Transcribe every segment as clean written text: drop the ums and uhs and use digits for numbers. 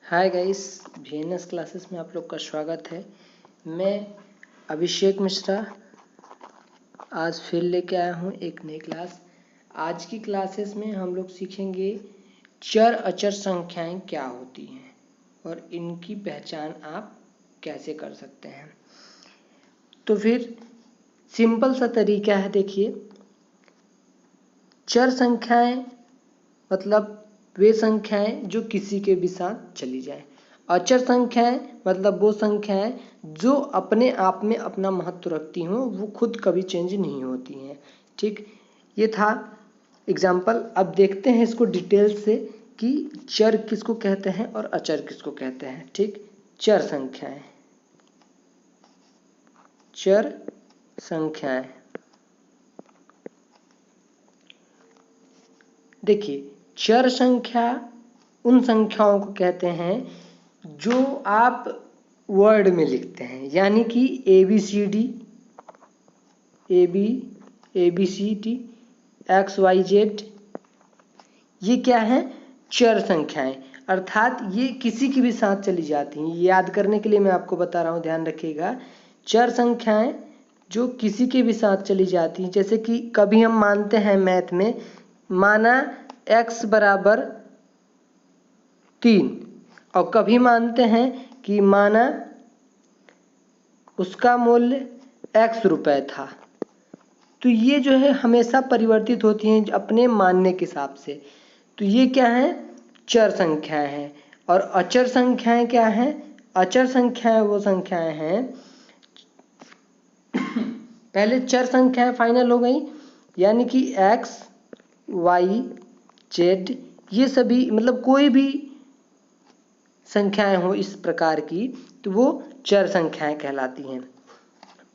Hi guys, VNS classes में आप लोग का स्वागत है। मैं अभिषेक मिश्रा आज फिर लेके आया हूँ एक नई क्लास। आज की क्लासेस में हम लोग सीखेंगे चर अचर संख्याएं क्या होती हैं और इनकी पहचान आप कैसे कर सकते हैं। तो फिर सिंपल सा तरीका है, देखिए। चर संख्याएं मतलब वे संख्याएं जो किसी के भी साथ चली जाएं। अचर संख्याएं मतलब वो संख्याएं जो अपने आप में अपना महत्व रखती हों, वो खुद कभी चेंज नहीं होती हैं। ठीक, ये था एग्जाम्पल। अब देखते हैं इसको डिटेल से कि चर किसको कहते हैं और अचर किसको कहते हैं। ठीक, चर संख्याएं, चर संख्याएं। देखिए, चर संख्या उन संख्याओं को कहते हैं जो आप वर्ड में लिखते हैं, यानी कि ABCD, XYZ, ये क्या है? चर संख्याएं। अर्थात ये किसी की भी साथ चली जाती हैं। याद करने के लिए मैं आपको बता रहा हूँ, ध्यान रखिएगा। चर संख्याएं जो किसी के भी साथ चली जाती हैं, जैसे कि कभी हम मानते हैं मैथ में, माना x बराबर 3 और कभी मानते हैं कि माना उसका मूल्य x रुपए था। तो ये जो है हमेशा परिवर्तित होती हैं अपने मानने के हिसाब से। तो ये क्या है? चर संख्याएं हैं। और अचर संख्याएं क्या हैं? अचर संख्याएं वो संख्याएं हैं पहले चर संख्याएं फाइनल हो गई, यानी कि x, y, z, ये सभी मतलब कोई भी संख्याएं हो इस प्रकार की, तो वो चर संख्याएं कहलाती हैं।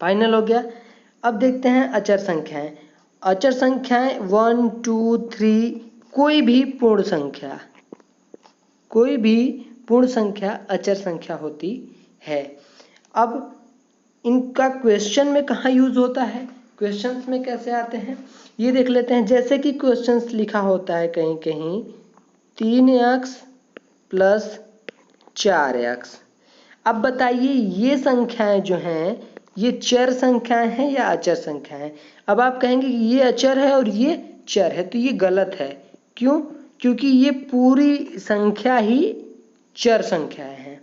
फाइनल हो गया। अब देखते हैं अचर संख्याएं। अचर संख्याएं 1, 2, 3, कोई भी पूर्ण संख्या, कोई भी पूर्ण संख्या अचर संख्या होती है। अब इनका क्वेश्चन में कहाँ यूज होता है, क्वेश्चंस में कैसे आते हैं, ये देख लेते हैं। जैसे कि क्वेश्चंस लिखा होता है कहीं कहीं 3x प्लस 4x। अब बताइए ये संख्याएं जो हैं ये चर संख्याएं हैं या अचर संख्याएं? अब आप कहेंगे कि ये अचर है और ये चर है, तो ये गलत है। क्यों? क्योंकि ये पूरी संख्या ही चर संख्याएं हैं।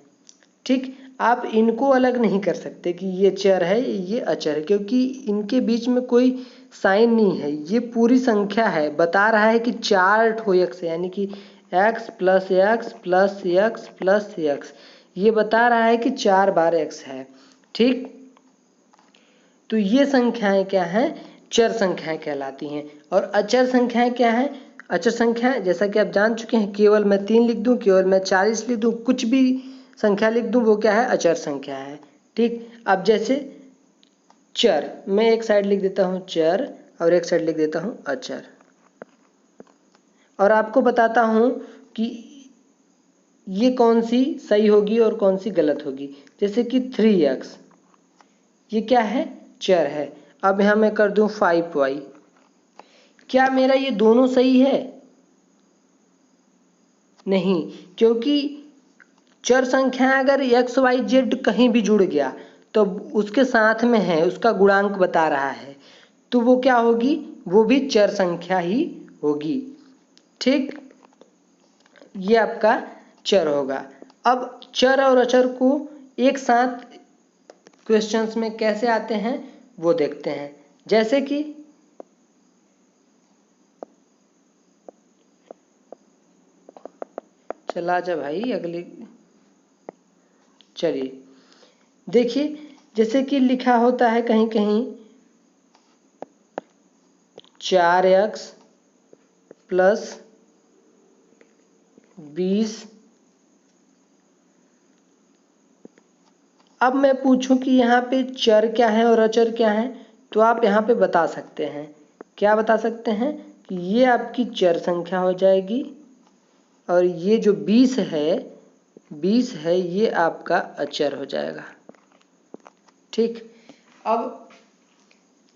ठीक, आप इनको अलग नहीं कर सकते कि ये चर है ये अचर है, क्योंकि इनके बीच में कोई साइन नहीं है। ये पूरी संख्या है, बता रहा है कि 4 ठो x, यानी कि x plus x plus x plus x, ये बता रहा है कि 4 बार x है। ठीक, तो ये संख्याएं क्या हैं? चर संख्याएं कहलाती हैं। और अचर संख्याएं क्या हैं? अचर संख्याएं जैसा कि आप जान चुके हैं, केवल मैं 3 लिख दूं, केवल मैं 40 लिख दूं, कुछ भी संख्या लिख दूं, वो क्या है? अचर संख्या है। ठीक, अब जैसे चर, मैं एक साइड लिख देता हूं चर और एक साइड लिख देता हूं अचर, और आपको बताता हूं कि ये कौन सी सही होगी और कौन सी गलत होगी। जैसे कि 3x, ये क्या है? चर है। अब यहां मैं कर दूं 5y, क्या मेरा ये दोनों सही है? नहीं, क्योंकि चर संख्या अगर XYZ कहीं भी जुड़ गया तो उसके साथ में है, उसका गुणांक बता रहा है, तो वो क्या होगी? वो भी चर संख्या ही होगी। ठीक, ये आपका चर होगा। अब चर और अचर को एक साथ क्वेश्चंस में कैसे आते हैं वो देखते हैं। जैसे कि चला जा भाई अगले, चलिए देखिए, जैसे कि लिखा होता है कहीं कहीं 4x प्लस 20। अब मैं पूछूं कि यहाँ पे चर क्या है और अचर क्या है, तो आप यहाँ पे बता सकते हैं, क्या बता सकते हैं? कि ये आपकी चर संख्या हो जाएगी और ये जो 20 है ये आपका अचर हो जाएगा। ठीक, अब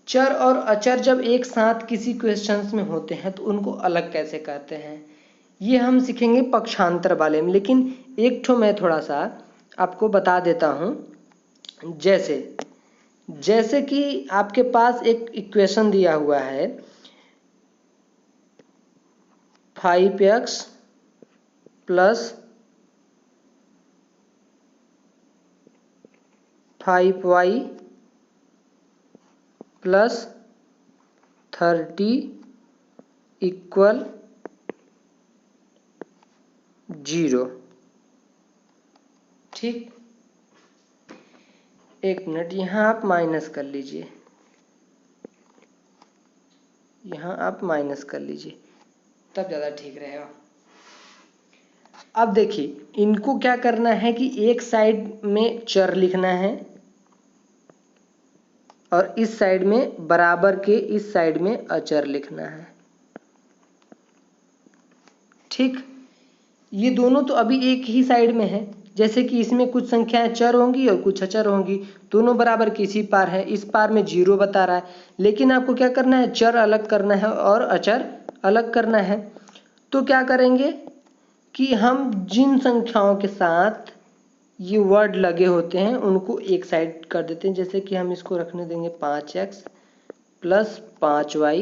चर और अचर जब एक साथ किसी क्वेश्चंस में होते हैं तो उनको अलग कैसे करते हैं, ये हम सीखेंगे पक्षांतर वाले में। लेकिन एक ठो मैं थोड़ा सा आपको बता देता हूँ। जैसे कि आपके पास एक इक्वेशन दिया हुआ है 5x plus 5y plus 30 equal 0। ठीक, एक मिनट, यहाँ आप माइनस कर लीजिए, यहाँ आप माइनस कर लीजिए, तब ज़्यादा ठीक रहेगा। अब देखिए, इनको क्या करना है कि एक साइड में चर लिखना है और इस साइड में बराबर के इस साइड में अचर लिखना है। ठीक, ये दोनों तो अभी एक ही साइड में है, जैसे कि इसमें कुछ संख्याएं चर होंगी और कुछ अचर होंगी, दोनों बराबर के इसी पार है। इस पार में 0 बता रहा है, लेकिन आपको क्या करना है, चर अलग करना है और अचर अलग करना है। तो क्या करेंगे कि हम जिन संख्याओं के साथ ये वर्ड लगे होते हैं उनको एक साइड कर देते हैं। जैसे कि हम इसको रखने देंगे 5x प्लस 5y,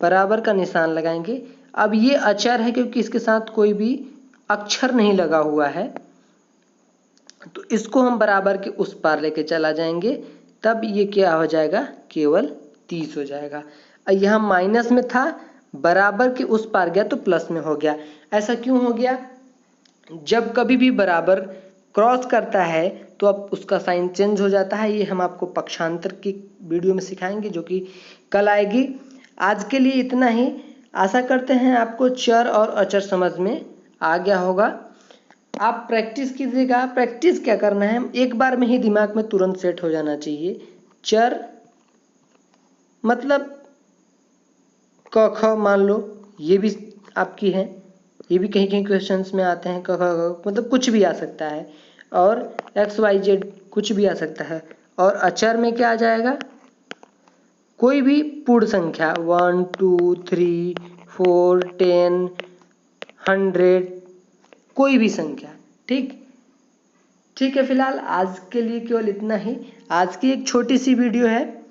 बराबर का निशान लगाएंगे। अब ये अचर है क्योंकि इसके साथ कोई भी अक्षर नहीं लगा हुआ है, तो इसको हम बराबर के उस पार लेके चला जाएंगे, तब ये क्या हो जाएगा, केवल 30 हो जाएगा। यहाँ माइनस में था, बराबर के उस पार गया तो प्लस में हो गया। ऐसा क्यों हो गया, जब कभी भी बराबर क्रॉस करता है तो अब उसका साइन चेंज हो जाता है। ये हम आपको पक्षांतर की वीडियो में सिखाएंगे, जो कि कल आएगी। आज के लिए इतना ही। आशा करते हैं आपको चर और अचर समझ में आ गया होगा। आप प्रैक्टिस कीजिएगा। प्रैक्टिस क्या करना है, एक बार में ही दिमाग में तुरंत सेट हो जाना चाहिए। चर मतलब क ख मान लो, ये भी आपकी है, ये भी कहीं कहीं क्वेश्चंस में आते हैं। क ख मतलब कुछ भी आ सकता है, और x y z कुछ भी आ सकता है। और अचर में क्या आ जाएगा, कोई भी पूर्ण संख्या 1 2 3 4 10 100, कोई भी संख्या। ठीक है, फिलहाल आज के लिए केवल इतना ही। आज की एक छोटी सी वीडियो है,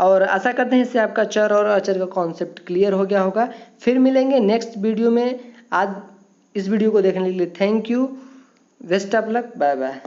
और आशा करते हैं इससे आपका चर और अचर का कॉन्सेप्ट क्लियर हो गया होगा। फिर मिलेंगे नेक्स्ट वीडियो में। आज इस वीडियो को देखने के लिए thank you, best of luck, bye bye.